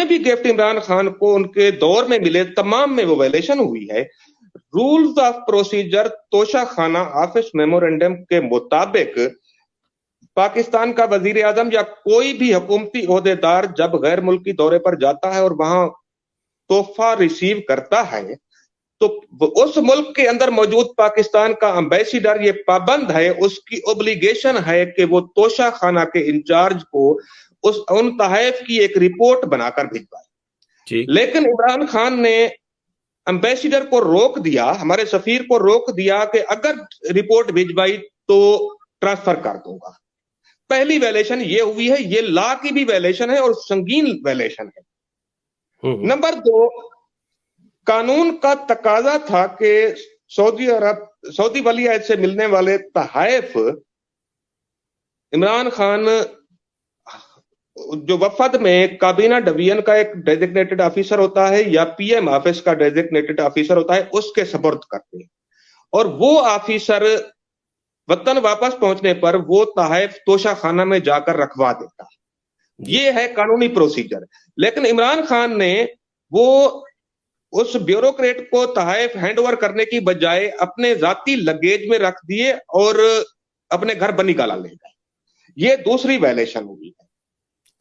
भी गिफ्ट इमरान खान को उनके दौर में मिले तमाम में वो वायलेशन हुई है। रूल्स ऑफ प्रोसीजर तोशा खाना ऑफिस मेमोरेंडम के मुताबिक पाकिस्तान का वजीर आजम या कोई भी हुकूमती ओहदेदार जब गैर मुल्की दौरे पर जाता है और वहां तोहफा रिसीव करता है, तो उस मुल्क के अंदर मौजूद पाकिस्तान का एम्बेसडर ये पाबंद है, उसकी ओब्लिगेशन है कि वो तोशा खाना के इंचार्ज को उन तहफ की एक रिपोर्ट बनाकर भिजवाए। लेकिन इमरान खान ने एम्बेसडर को रोक दिया, हमारे सफीर को रोक दिया कि अगर रिपोर्ट भिजवाई तो ट्रांसफर कर दूंगा। पहली वायलेशन ये हुई है, ये लॉ की भी वायलेशन है और संगीन वायलेशन है। नंबर 2, कानून का तकाजा था कि सऊदी वली अहद से मिलने वाले तहफ इमरान खान जो वफद में काबीना डिवीजन का एक डेजिग्नेटेड ऑफिसर होता है या पीएम ऑफिस का डेजिग्नेटेड ऑफिसर होता है, उसके सपुर्द करते हैं और वो ऑफिसर वतन वापस पहुंचने पर वो तहफ तोशा खाना में जाकर रखवा देता। ये है कानूनी प्रोसीजर। लेकिन इमरान खान ने वो उस ब्यूरोक्रेट को तहफ हैंड ओवर करने की बजाय अपने जाती लगेज में रख दिए और अपने घर बनीगाला ले गए। ये दूसरी वायलेशन हुई है।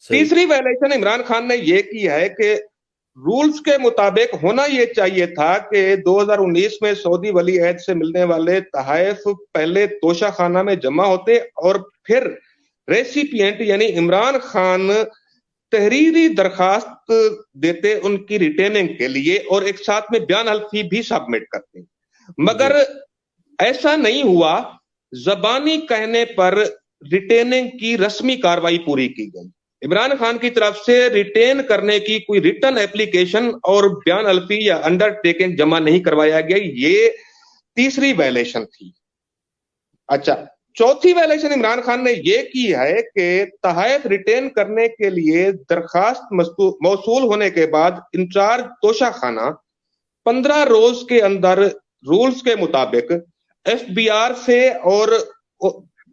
तीसरी वायलेशन इमरान खान ने यह की है कि रूल्स के मुताबिक होना यह चाहिए था कि 2019 में सऊदी वली अहद से मिलने वाले तहफ पहले तोशा खाना में जमा होते और फिर रेसिपिएंट यानी इमरान खान तहरीरी दरखास्त देते उनकी रिटेनिंग के लिए और एक साथ में बयान हल्फी भी सबमिट करते। मगर ऐसा नहीं हुआ। जबानी कहने पर रिटेनिंग की रस्मी कार्रवाई पूरी की गई। इमरान खान की तरफ से रिटेन करने की कोई रिटर्न एप्लीकेशन और बयान अल्फी या अंडरटेकिंग जमा नहीं करवाया गया। ये तीसरी वायलेशन थी। अच्छा, चौथी वायलेशन इमरान खान ने यह की है कि तहफ रिटेन करने के लिए दरखास्त मौसूल होने के बाद इंचार्ज तोशा खाना 15 रोज के अंदर रूल्स के मुताबिक एफबीआर से और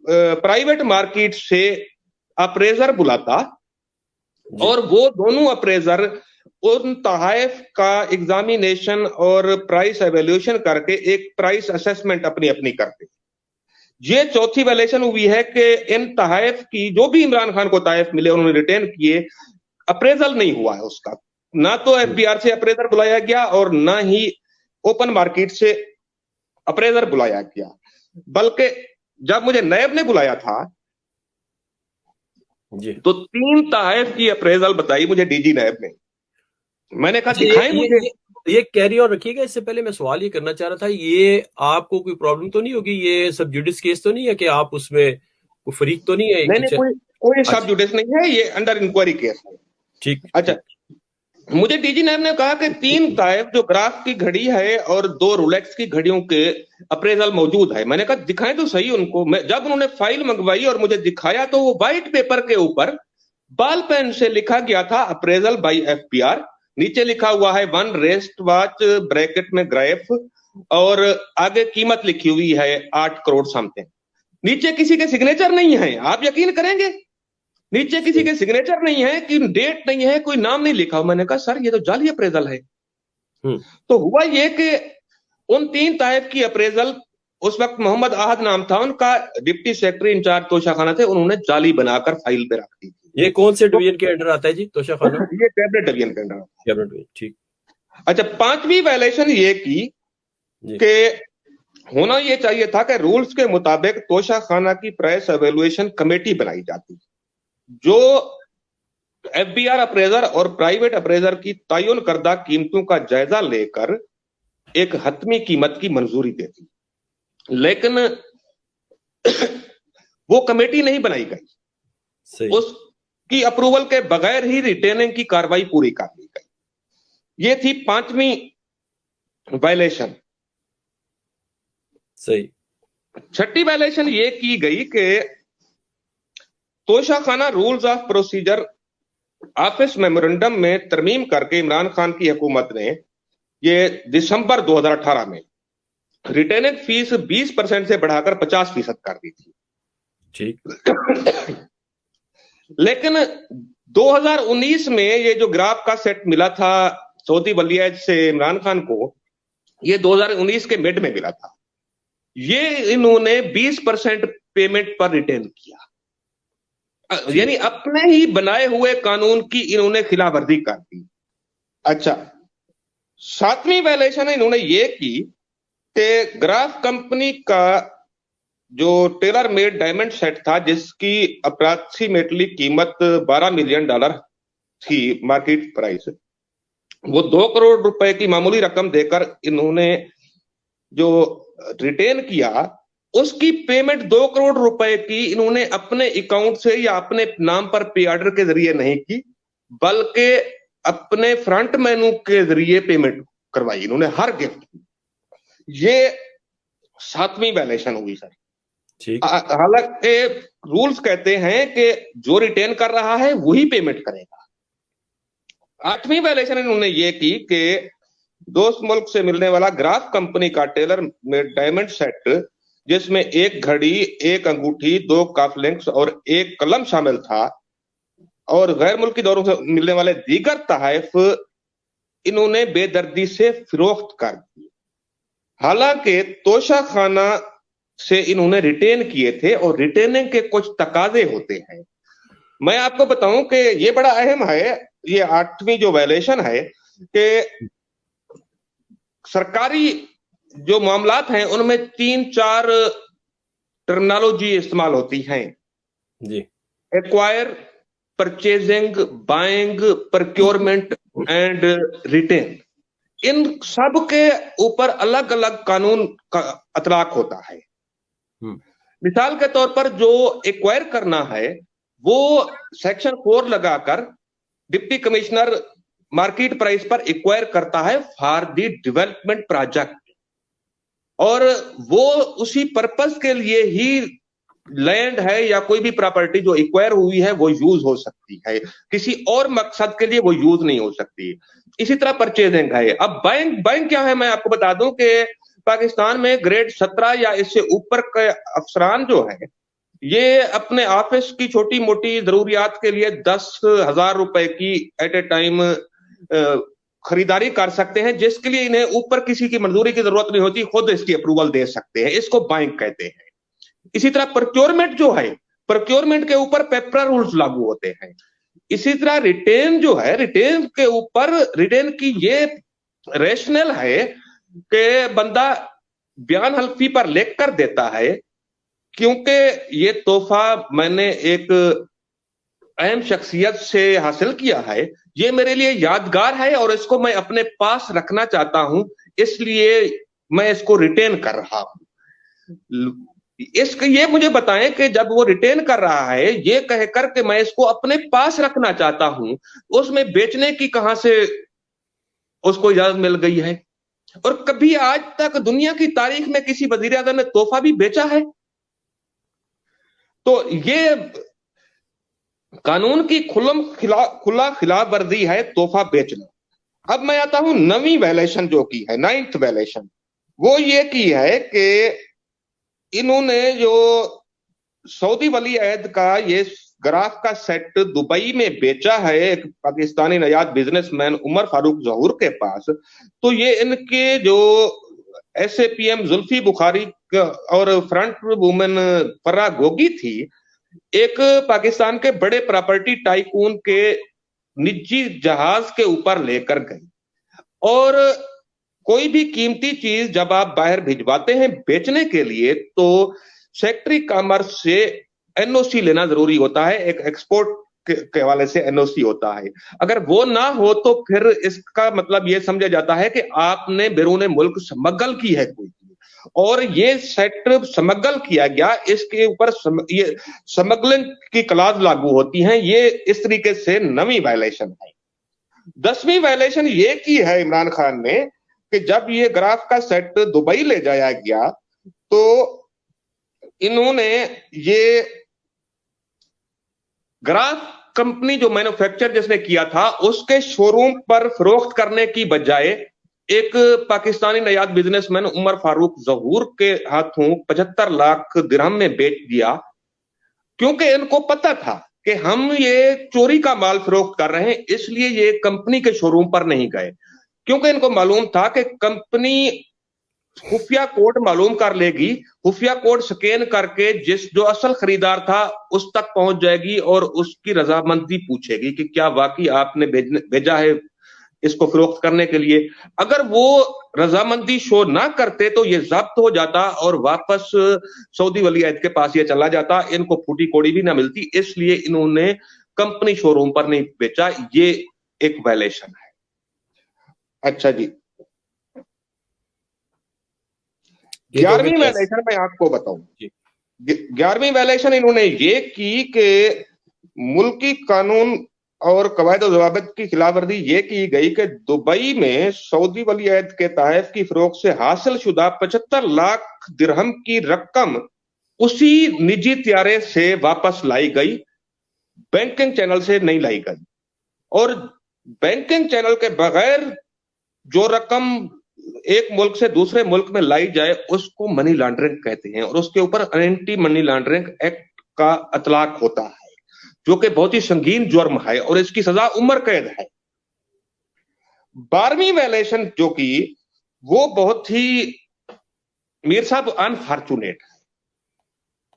प्राइवेट मार्केट से अप्रेजर बुलाता और वो दोनों अप्रेजर उन तहफ का एग्जामिनेशन और प्राइस एवेल्यूशन करके एक प्राइस असेसमेंट अपनी अपनी करते। ये चौथी वायलेशन हुई है कि इन तहफ की जो भी इमरान खान को तहफ मिले उन्होंने रिटेन किए, अप्रेजल नहीं हुआ है उसका। ना तो एफबीआर से अप्रेजर बुलाया गया और ना ही ओपन मार्केट से अप्रेजर बुलाया गया। बल्कि जब मुझे नैब ने बुलाया था तो 3 तहफ की अप्रेजल बताई मुझे डीजी नैब ने। मैंने कहा दिखाएं मुझे। ये कैरी ऑन रखिएगा। इससे पहले मैं सवाल ये करना चाह रहा था, ये आपको कोई प्रॉब्लम तो नहीं होगी? ये सब जुडिस केस तो नहीं है कि आप उसमें कोई फरीक तो नहीं है? नहीं, कोई सब जुडिस नहीं है, ये अंडर इंक्वायरी केस है। ठीक। अच्छा, मुझे डीजी नैब ने कहा कि 3 तहफ जो ग्राफ की घड़ी है और 2 रोलेक्स की घड़ियों के अप्रेजल मौजूद है। मैंने कहा दिखाएं तो सही उनको। जब उन्होंने फाइल मंगवाई और मुझे दिखाया तो वो व्हाइट पेपर के ऊपर बॉल पेन से लिखा गया था अप्रेजल बाई एफबीआर। नीचे लिखा हुआ है 1 रेस्ट वॉच ब्रैकेट में ग्राफ और आगे कीमत लिखी हुई है 8 करोड़ समथिंग। नीचे किसी के सिग्नेचर नहीं है, आप यकीन करेंगे? नीचे किसी के सिग्नेचर नहीं है, कि डेट नहीं है, कोई नाम नहीं लिखा। मैंने कहा सर ये तो जाली अप्रेजल है। तो हुआ ये कि उन 3 तहफ की अप्रेजल, उस वक्त मोहम्मद आहद नाम था उनका, डिप्टी सेक्रेटरी इंचार्ज तोशा खाना थे, उन्होंने जाली बनाकर फाइल पे रख दी। ये कौन से डिवीजन के अंडर आता है जी तोशा खाना? ये कैबिनेट डिवीजन के अंडर। कैबिनेट डिवीजन, ठीक। अच्छा, 5वीं वायलेशन ये की कि होना ये चाहिए था कि रूल्स के मुताबिक तोशा खाना की प्राइस एवेल्युएशन कमेटी बनाई जाती जो एफबीआर अप्रेजर और प्राइवेट अप्रेजर की तयन करदा कीमतों का जायजा लेकर एक हतमी कीमत की मंजूरी देती। लेकिन वो कमेटी नहीं बनाई गई। उसकी अप्रूवल के बगैर ही रिटेनिंग की कार्रवाई पूरी कर ली गई। ये थी 5वीं वायलेशन। सही। 6ठी वायलेशन ये की गई कि तोशा खाना rules of procedure office memorandum में तरमीम करके इमरान खान की हुकूमत ने ये दिसंबर 2018 में रिटेनिंग फीस 20% से बढ़ाकर 50% कर दी थी। ठीक। लेकिन 2019 में ये जो ग्राफ का सेट मिला था सऊदी वलीयत से इमरान खान को, ये 2019 के मिड में मिला था। ये इन्होंने 20% पेमेंट पर रिटेन किया, यानी अपने ही बनाए हुए कानून की इन्होंने खिलाफवर्जी कर दी। अच्छा, 7वीं वायलेशन इन्होंने ये की कि ग्राफ कंपनी का जो टेलर मेड डायमंड सेट था, जिसकी अप्रॉक्सीमेटली कीमत $12 मिलियन थी मार्केट प्राइस, वो 2 करोड़ रुपए की मामूली रकम देकर इन्होंने जो रिटेन किया, उसकी पेमेंट 2 करोड़ रुपए की इन्होंने अपने अकाउंट से या अपने नाम पर पे ऑर्डर के जरिए नहीं की, बल्कि अपने फ्रंट मेनू के जरिए पेमेंट करवाई इन्होंने हर गिफ्ट। ये 7वीं वायलेशन हुई सर। हालांकि रूल्स कहते हैं कि जो रिटेन कर रहा है वही पेमेंट करेगा। 8वीं वायलेशन इन्होंने ये की कि दोस्त मुल्क से मिलने वाला ग्राफ कंपनी का टेलर मेड डायमंड सेट, जिसमें एक घड़ी, एक अंगूठी, 2 काफ लिंक्स और एक कलम शामिल था, और गैर मुल्की दौरों से मिलने वाले दीगर तहफ इन्होंने बेदर्दी से फरोख्त कर दी। हालांकि तोशा खाना से इन्होंने रिटेन किए थे और रिटेनिंग के कुछ तकाजे होते हैं। मैं आपको बताऊं कि ये बड़ा अहम है, ये 8वीं जो वायलेशन है, कि सरकारी जो मामलात हैं उनमें 3-4 टर्मिनोलॉजी इस्तेमाल होती हैं जी। Acquire, purchasing, buying, procurement and retain. इन सब के ऊपर अलग अलग कानून का अतलाक होता है। मिसाल के तौर पर जो एक्वायर करना है वो सेक्शन 4 लगाकर डिप्टी कमिश्नर मार्केट प्राइस पर एक्वायर करता है फॉर द डेवलपमेंट प्रोजेक्ट, और वो उसी पर्पस के लिए ही लैंड है या कोई भी प्रॉपर्टी जो एक्वायर हुई है वो यूज हो सकती है, किसी और मकसद के लिए वो यूज नहीं हो सकती। इसी तरह परचेजिंग है। अब बाइंग क्या है, मैं आपको बता दूं कि पाकिस्तान में ग्रेड 17 या इससे ऊपर के अफसरान जो है, ये अपने ऑफिस की छोटी मोटी जरूरियात के लिए 10,000 रुपए की एट ए टाइम खरीदारी कर सकते हैं, जिसके लिए इन्हें ऊपर किसी की मंजूरी की जरूरत नहीं होती, खुद इसकी अप्रूवल दे सकते हैं। इसको बाइंग कहते हैं। इसी तरह प्रोक्योरमेंट जो है, प्रोक्योरमेंट के ऊपर पेपर रूल्स लागू होते हैं। इसी तरह रिटेन जो है, रिटेन के ऊपर रिटेन की ये रेशनल है कि बंदा बयान हल्फी पर लिख कर देता है, क्योंकि ये तोहफा मैंने एक अहम शख्सियत से हासिल किया है, ये मेरे लिए यादगार है और इसको मैं अपने पास रखना चाहता हूं, इसलिए मैं इसको रिटेन कर रहा हूं। इसके ये मुझे बताएं कि जब वो रिटेन कर रहा है ये कहकर कि मैं इसको अपने पास रखना चाहता हूं, उसमें बेचने की कहां से उसको इजाजत मिल गई है? और कभी आज तक दुनिया की तारीख में किसी वजीर आज़म ने तोहफा भी बेचा है? तो ये कानून की खुला खिलाफ वर्जी है तोहफा बेचना। अब मैं आता हूं 9वीं वायलेशन जो की है, 9th वायलेशन, वो ये की है कि इन्होंने जो सऊदी वली अहद का ये ग्राफ का सेट दुबई में बेचा है एक पाकिस्तानी नयाद बिजनेसमैन उमर फारूक जहूर के पास, तो ये इनके जो SAPM जुल्फी बुखारी और फ्रंट वुमेन फर्रा गोगी थी, एक पाकिस्तान के बड़े प्रॉपर्टी टाइकून के निजी जहाज के ऊपर लेकर गई। और कोई भी कीमती चीज जब आप बाहर भिजवाते हैं बेचने के लिए, तो सेक्रेटरी कॉमर्स से NOC लेना जरूरी होता है। एक एक्सपोर्ट के हवाले से NOC होता है। अगर वो ना हो तो फिर इसका मतलब ये समझा जाता है कि आपने बैरून मुल्क स्मगल की है कोई, और ये सेट स्मगल किया गया, इसके ऊपर ये स्मगलिंग की क्लॉज लागू होती हैं। ये इस तरीके से 9वीं वायलेशन है। 10वीं वायलेशन ये की है इमरान खान ने कि जब ये ग्राफ का सेट दुबई ले जाया गया तो इन्होंने ये ग्राफ कंपनी जो मैन्युफैक्चर जिसने किया था उसके शोरूम पर फरोख्त करने की बजाय एक पाकिस्तानी नयाद बिजनेसमैन उमर फारूक जहूर के हाथों 75 लाख दिरहम में बेच दिया, क्योंकि इनको पता था कि हम ये चोरी का माल फरोख्त कर रहे हैं, इसलिए ये कंपनी के शोरूम पर नहीं गए, क्योंकि इनको मालूम था कि कंपनी खुफिया कोड मालूम कर लेगी, खुफिया कोड स्कैन करके जो असल खरीदार था उस तक पहुंच जाएगी और उसकी रजामंदी पूछेगी कि क्या वाकई आपने भेजा है इसको फरोख्त करने के लिए। अगर वो रजामंदी शो ना करते तो ये जब्त हो जाता और वापस सऊदी वली अहद के पास ये चला जाता, इनको फूटी कोड़ी भी ना मिलती, इसलिए इन्होंने कंपनी शोरूम पर नहीं बेचा। ये एक वायलेशन है। अच्छा जी, 11वीं वायलेशन मैं आपको बताऊं। 11वीं वायलेशन इन्होंने ये की कि मुल्की कानून और कवायद और ज़वाबित की खिलाफवर्जी ये की गई कि दुबई में सऊदी वली अहद के तहफ की फरोख्त से हासिल शुदा 75 लाख दिरहम की रकम उसी निजी त्यारे से वापस लाई गई, बैंकिंग चैनल से नहीं लाई गई। और बैंकिंग चैनल के बगैर जो रकम एक मुल्क से दूसरे मुल्क में लाई जाए उसको मनी लॉन्ड्रिंग कहते हैं, और उसके ऊपर एंटी मनी लॉन्ड्रिंग एक्ट का इतलाक होता है, जो कि बहुत ही संगीन जुर्म है और इसकी सजा उम्र कैद है। 12वीं वायलेशन जो की वो बहुत ही मीर साहब अनफॉर्चुनेट है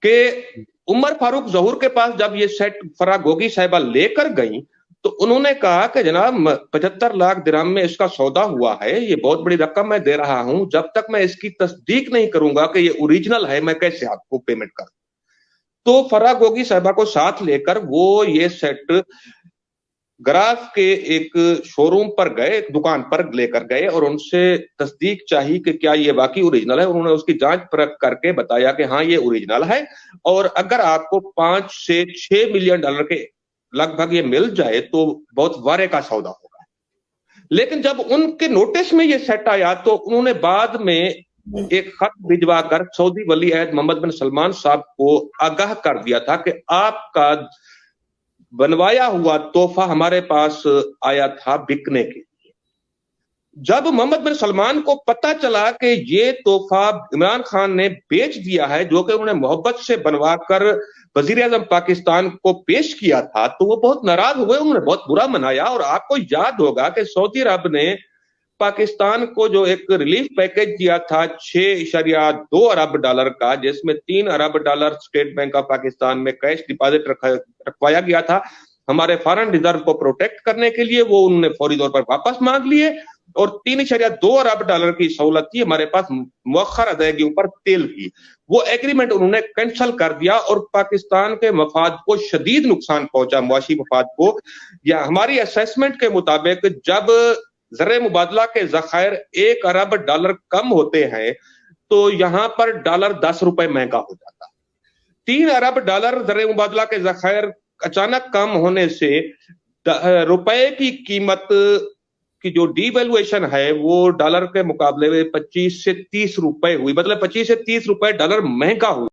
कि उमर फारूक जहूर के पास जब ये सेट फराह गोगी साहिबा लेकर गई तो उन्होंने कहा कि जनाब 75 लाख दिरहम में इसका सौदा हुआ है, ये बहुत बड़ी रकम मैं दे रहा हूं, जब तक मैं इसकी तस्दीक नहीं करूंगा कि ये ओरिजिनल है मैं कैसे आपको पेमेंट करूं। तो फराह गोगी साहिबा को साथ लेकर वो ये सेट ग्राफ के एक शोरूम पर गए, एक दुकान पर लेकर गए और उनसे तस्दीक चाहिए कि क्या ये वाकई ओरिजिनल है। उन्होंने उसकी जांच परख करके बताया कि हाँ ये ओरिजिनल है, और अगर आपको 5 से 6 मिलियन डॉलर के लगभग ये मिल जाए तो बहुत वारे का सौदा होगा। लेकिन जब उनके नोटिस में ये सेट आया तो उन्होंने बाद में एक खत भिजवा कर सऊदी वली अहद मोहम्मद बिन सलमान साहब को आगाह कर दिया था कि आपका बनवाया हुआ तोहफा हमारे पास आया था बिकने के लिए। जब मोहम्मद बिन सलमान को पता चला कि ये तोहफा इमरान खान ने बेच दिया है, जो कि उन्होंने मोहब्बत से बनवाकर वजीर आजम पाकिस्तान को पेश किया था, तो वो बहुत नाराज हुए, उन्होंने बहुत बुरा मनाया। और आपको याद होगा कि सऊदी अरब ने पाकिस्तान को जो एक रिलीफ पैकेज दिया था 6.2 अरब डॉलर का, जिसमें 3 अरब dollar State Bank of Pakistan में कैश डिपॉजिट रखवाया गया था हमारे फॉरेन रिजर्व को प्रोटेक्ट करने के लिए, वो उन्होंने फौरी तौर पर वापस मांग लिए। और 3.2 अरब डॉलर की सहूलत थी हमारे पास मुअख्खर अदायगी ऊपर तेल की, वो एग्रीमेंट उन्होंने कैंसिल कर दिया और पाकिस्तान के मफाद को शदीद नुकसान पहुंचा, मुआशी मफाद को। या हमारी असेसमेंट के मुताबिक जब ज़र मुबादला के ज़खायर 1 अरब डॉलर कम होते हैं तो यहां पर डॉलर 10 रुपए महंगा हो जाता। 3 अरब डॉलर ज़र मुबादला के ज़खायर अचानक कम होने से रुपए की कीमत की जो डिवैल्यूएशन है वो डॉलर के मुकाबले में 25 से 30 रुपए हुई, मतलब 25 से 30 रुपए डॉलर महंगा हुआ।